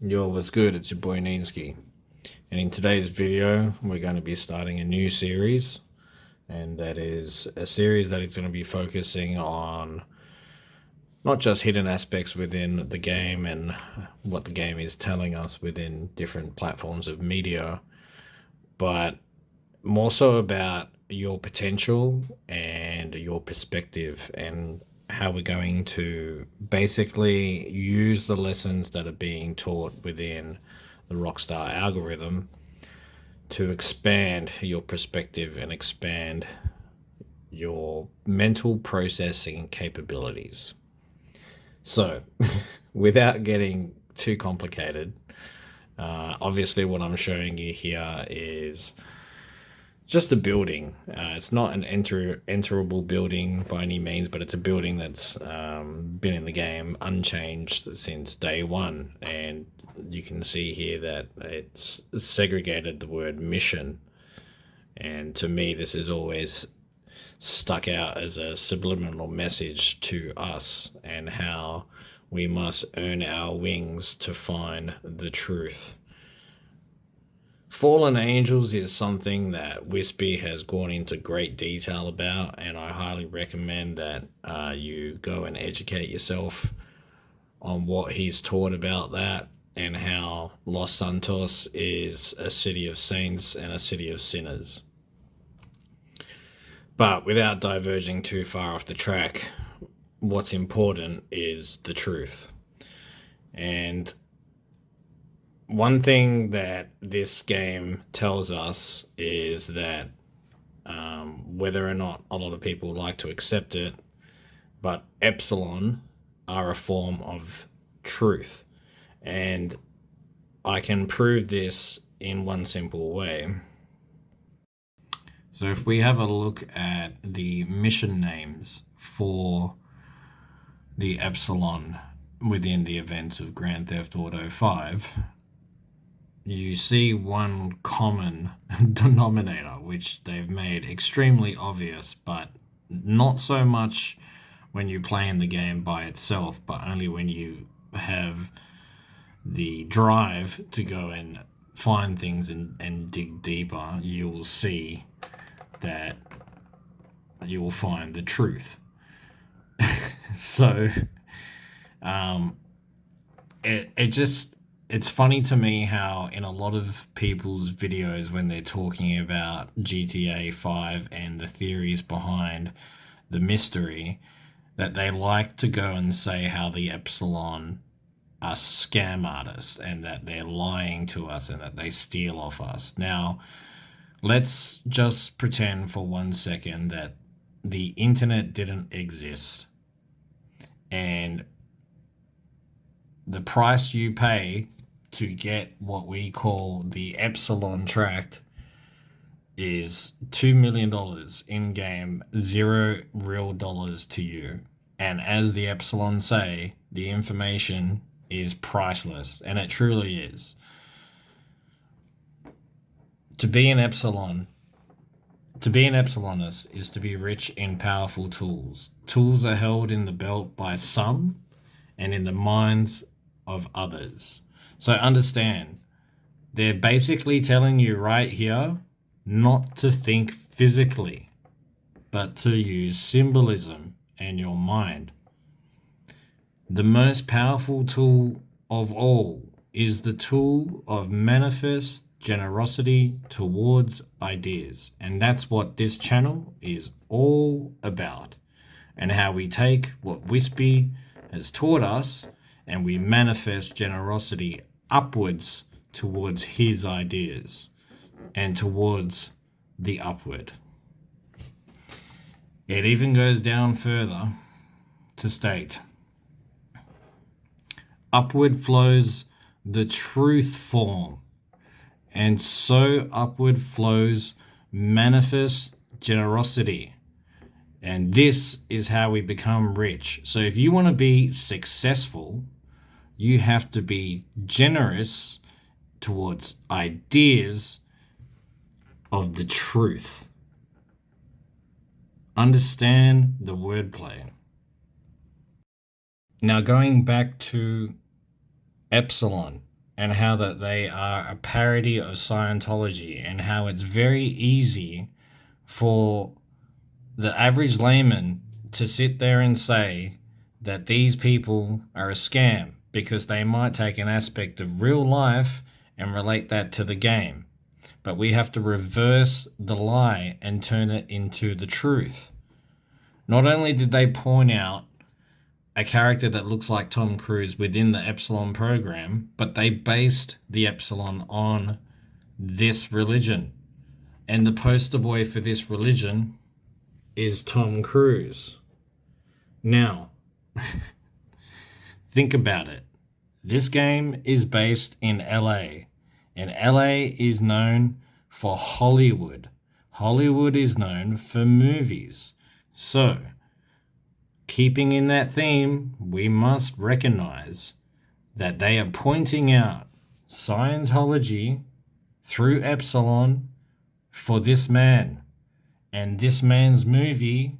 Yo, what's good? It's your boy Ninsky. And in today's video, we're going to be starting a new series. And that is a series that is going to be focusing on not just hidden aspects within the game and what the game is telling us within different platforms of media, but more so about your potential and your perspective and how we're going to basically use the lessons that are being taught within the Rockstar algorithm to expand your perspective and expand your mental processing capabilities. So, without getting too complicated, obviously, what I'm showing you here is just a building. It's not an enterable building by any means, but it's a building that's been in the game unchanged since day one. And you can see here that it's segregated the word mission. And to me, this is always stuck out as a subliminal message to us and how we must earn our wings to find the truth. Fallen Angels is something that Wispy has gone into great detail about, and I highly recommend that you go and educate yourself on what he's taught about that and how Los Santos is a city of saints and a city of sinners. But without diverging too far off the track, what's important is the truth. And one thing that this game tells us is that whether or not a lot of people like to accept it, but epsilon are a form of truth. And I can prove this in one simple way. So if we have a look at the mission names for the epsilon within the events of Grand Theft Auto 5, you see one common denominator, which they've made extremely obvious, but not so much when you play in the game by itself, but only when you have the drive to go and find things and dig deeper, you will see that you will find the truth. So it's funny to me how in a lot of people's videos when they're talking about GTA 5 and the theories behind the mystery, that they like to go and say how the Epsilon are scam artists and that they're lying to us and that they steal off us. Now, let's just pretend for 1 second that the internet didn't exist and the price you pay to get what we call the Epsilon tract is $2 million in game, zero real dollars to you. And as the Epsilon say, the information is priceless, and it truly is. To be an epsilonist is to be rich in powerful tools. Tools are held in the belt by some and in the minds of others. So understand, they're basically telling you right here not to think physically, but to use symbolism and your mind. The most powerful tool of all is the tool of manifest generosity towards ideas. And that's what this channel is all about. And how we take what Wispy has taught us and we manifest generosity upwards towards his ideas and towards the upward. It even goes down further to state, upward flows the truth form, and so upward flows manifest generosity. And this is how we become rich. So if you want to be successful, you have to be generous towards ideas of the truth. Understand the wordplay. Now going back to epsilon and how that they are a parody of Scientology, and how it's very easy for the average layman to sit there and say that these people are a scam because they might take an aspect of real life and relate that to the game. But we have to reverse the lie and turn it into the truth. Not only did they point out a character that looks like Tom Cruise within the Epsilon program, but they based the Epsilon on this religion. And the poster boy for this religion is Tom Cruise. Now, think about it. This game is based in LA, and LA is known for Hollywood. Hollywood is known for movies. So, keeping in that theme, we must recognize that they are pointing out Scientology through Epsilon for this man, and this man's movie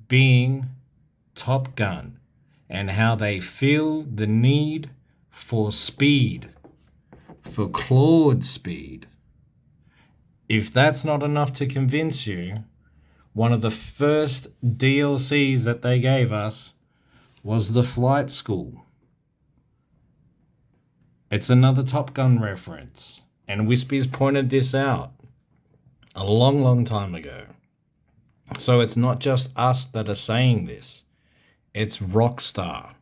being Top Gun, and how they feel the need for speed, for clawed speed. If that's not enough to convince you, one of the first DLCs that they gave us was the flight school. It's another Top Gun reference, and Wispy's pointed this out a long, long time ago. So it's not just us that are saying this. It's Rockstar.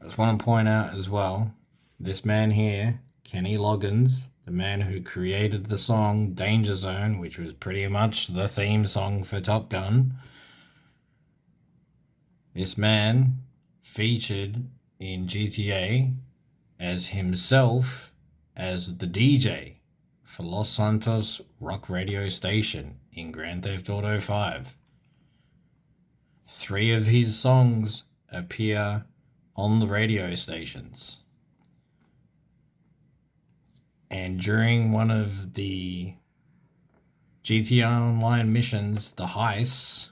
I just want to point out as well, this man here, Kenny Loggins, the man who created the song Danger Zone, which was pretty much the theme song for Top Gun. This man featured in GTA as himself as the DJ for Los Santos Rock Radio Station in Grand Theft Auto 5. 3 of his songs appear on the radio stations. And during one of the GTA Online missions, the heists,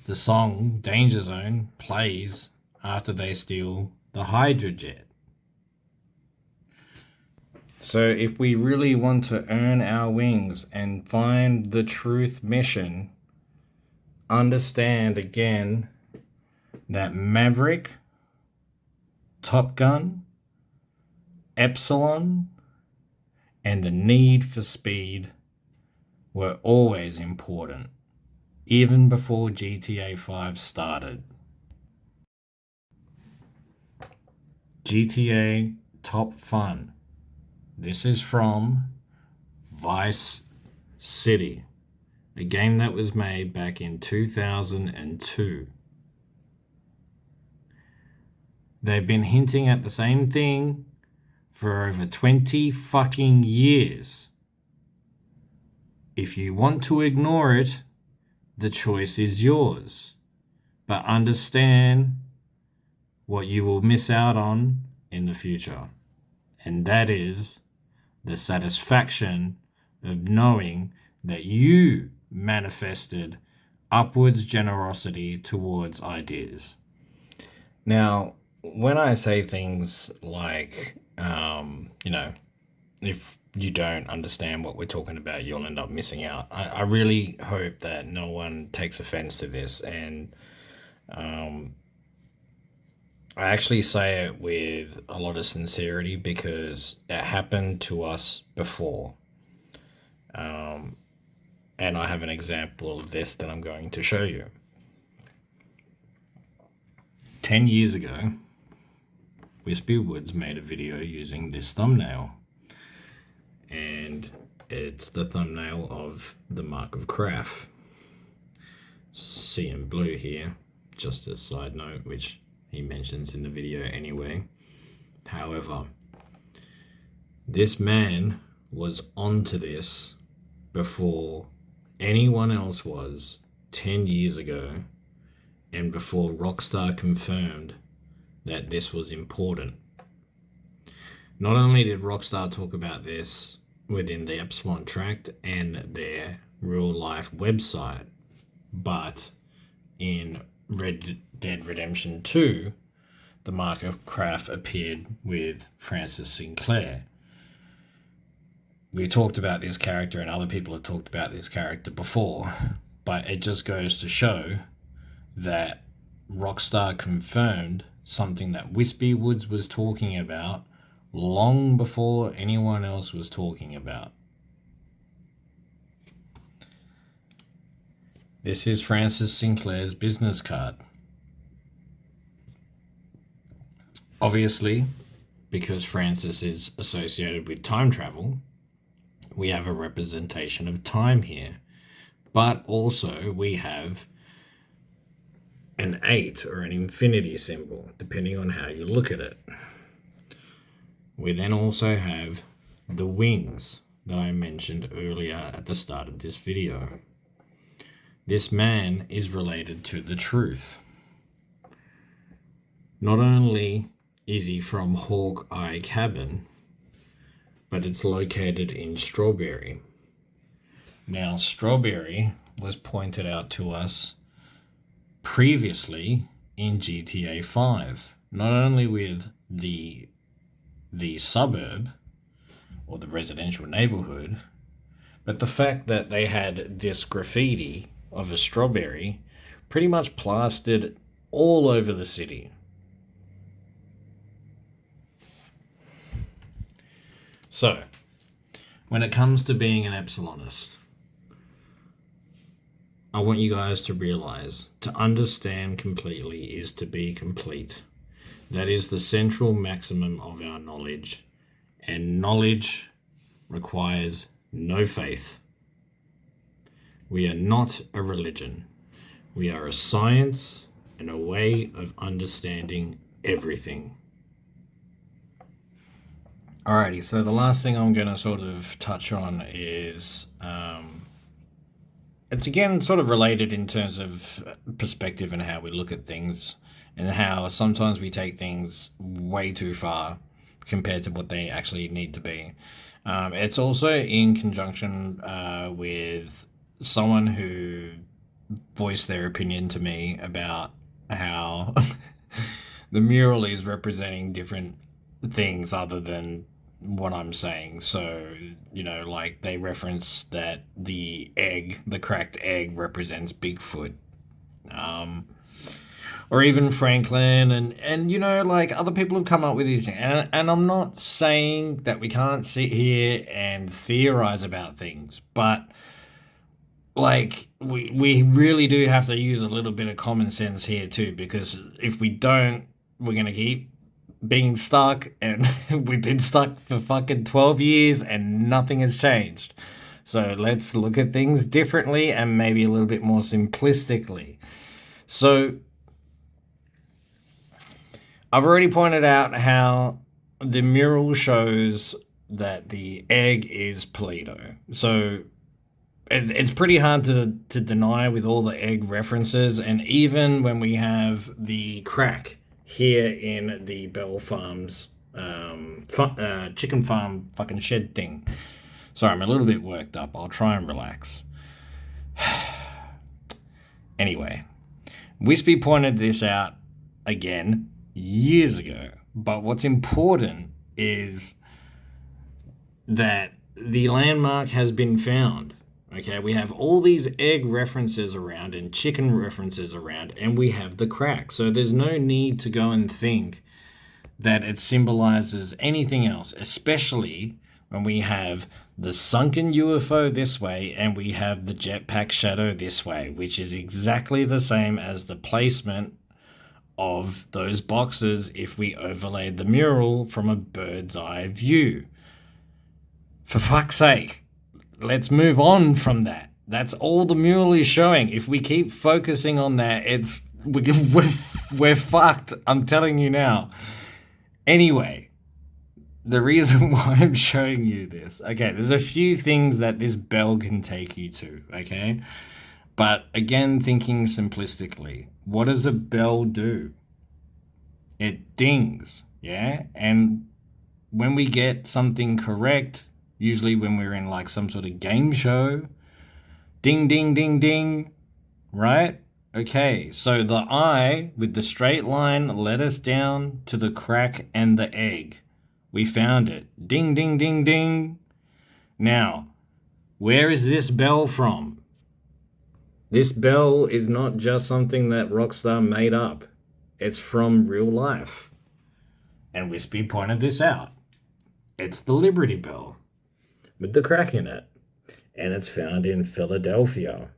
the song Danger Zone plays after they steal the Hydrojet. So if we really want to earn our wings and find the truth mission, understand again that Maverick, Top Gun, Epsilon, and the need for speed were always important, even before GTA 5 started. GTA Top Fun. This is from Vice City, a game that was made back in 2002. They've been hinting at the same thing for over 20 fucking years. If you want to ignore it, the choice is yours. But understand what you will miss out on in the future. And that is the satisfaction of knowing that you manifested upwards generosity towards ideas. Now, when I say things like, if you don't understand what we're talking about, you'll end up missing out. I really hope that no one takes offense to this. And I actually say it with a lot of sincerity because it happened to us before. And I have an example of this that I'm going to show you. 10 years ago, Wispy Woods made a video using this thumbnail. And it's the thumbnail of the Mark of Kraff. See in blue here, just a side note, which he mentions in the video anyway. However, this man was onto this before anyone else was 10 years ago, and before Rockstar confirmed that this was important. Not only did Rockstar talk about this within the Epsilon Tract and their real life website, but in Red Dead Redemption 2, the Mark of Kraff appeared with Francis Sinclair. We talked about this character and other people have talked about this character before, but it just goes to show that Rockstar confirmed something that Wispy Woods was talking about long before anyone else was talking about. This is Francis Sinclair's business card. Obviously, because Francis is associated with time travel, we have a representation of time here. But also we have an 8 or an infinity symbol, depending on how you look at it. We then also have the wings that I mentioned earlier at the start of this video. This man is related to the Truth. Not only is he from Hawkeye Cabin, but it's located in Strawberry. Now, Strawberry was pointed out to us previously in GTA 5, not only with the suburb or the residential neighborhood, but the fact that they had this graffiti of a strawberry pretty much plastered all over the city. So, when it comes to being an Epsilonist, I want you guys to realize to understand completely is to be complete. That is the central maximum of our knowledge, and knowledge requires no faith. We are not a religion. We are a science and a way of understanding everything. Alrighty, so the last thing I'm going to sort of touch on is, it's again sort of related in terms of perspective and how we look at things, and how sometimes we take things way too far compared to what they actually need to be. It's also in conjunction with someone who voiced their opinion to me about how the mural is representing different things other than what I'm saying. So, you know, like they reference that the cracked egg represents Bigfoot. Or even Franklin, and you know, like other people have come up with these things. And I'm not saying that we can't sit here and theorize about things, but like we really do have to use a little bit of common sense here too, because if we don't, we're gonna keep being stuck, and we've been stuck for fucking 12 years and nothing has changed. So let's look at things differently and maybe a little bit more simplistically. So I've already pointed out how the mural shows that the egg is Pluto. So it's pretty hard to deny with all the egg references, and even when we have the crack here in the Bell Farms chicken farm fucking shed thing. Sorry, I'm a little bit worked up. I'll try and relax. Anyway, Wispy pointed this out again years ago, but what's important is that the landmark has been found. Okay, we have all these egg references around and chicken references around, and we have the crack. So there's no need to go and think that it symbolizes anything else, especially when we have the sunken UFO this way and we have the jetpack shadow this way, which is exactly the same as the placement of those boxes if we overlaid the mural from a bird's eye view. For fuck's sake. Let's move on from that. That's all the mural is showing. If we keep focusing on that, we're fucked. I'm telling you now. Anyway, the reason why I'm showing you this. Okay, there's a few things that this bell can take you to, okay? But again, thinking simplistically, what does a bell do? It dings, yeah? And when we get something correct, usually when we're in like some sort of game show, ding, ding, ding, ding, right? Okay, so the eye with the straight line led us down to the crack and the egg. We found it. Ding, ding, ding, ding. Now, where is this bell from? This bell is not just something that Rockstar made up. It's from real life. And Wispy pointed this out. It's the Liberty Bell with the crack in it. And it's found in Philadelphia.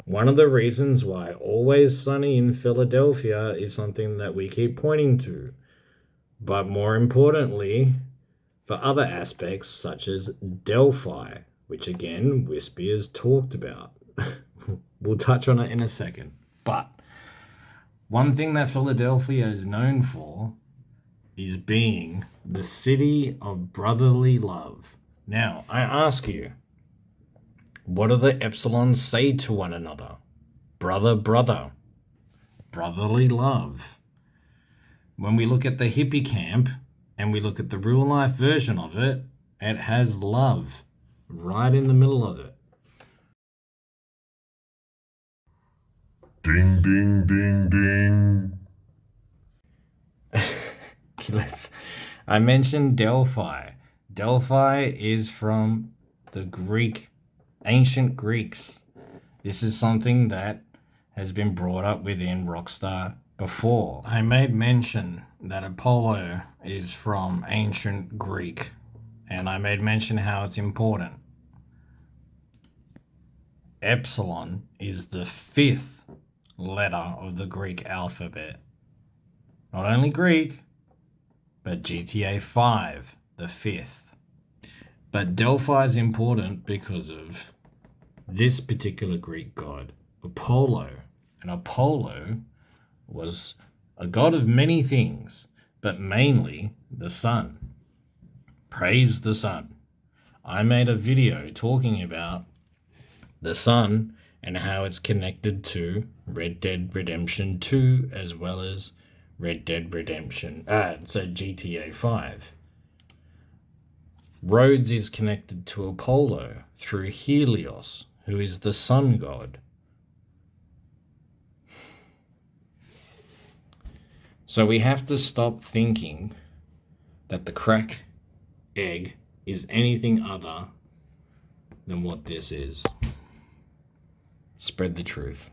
One of the reasons why Always Sunny in Philadelphia is something that we keep pointing to. But more importantly, for other aspects such as Delphi, which again, Wispy has talked about. We'll touch on it in a second. But one thing that Philadelphia is known for is being the city of brotherly love. Now, I ask you, what do the epsilons say to one another? Brother, brother. Brotherly love. When we look at the hippie camp and we look at the real life version of it, it has love right in the middle of it. Ding, ding, ding, ding. I mentioned Delphi. Delphi is from the ancient Greeks. This is something that has been brought up within Rockstar before. I made mention that Apollo is from ancient Greek, and I made mention how it's important. Epsilon is the 5th letter of the Greek alphabet. Not only Greek, but GTA 5, the 5th. But Delphi is important because of this particular Greek god, Apollo. And Apollo was a god of many things, but mainly the sun. Praise the sun. I made a video talking about the sun and how it's connected to Red Dead Redemption 2 as well as Red Dead Redemption, GTA 5. Rhodes is connected to Apollo through Helios, who is the sun god. So we have to stop thinking that the crack egg is anything other than what this is. Spread the truth.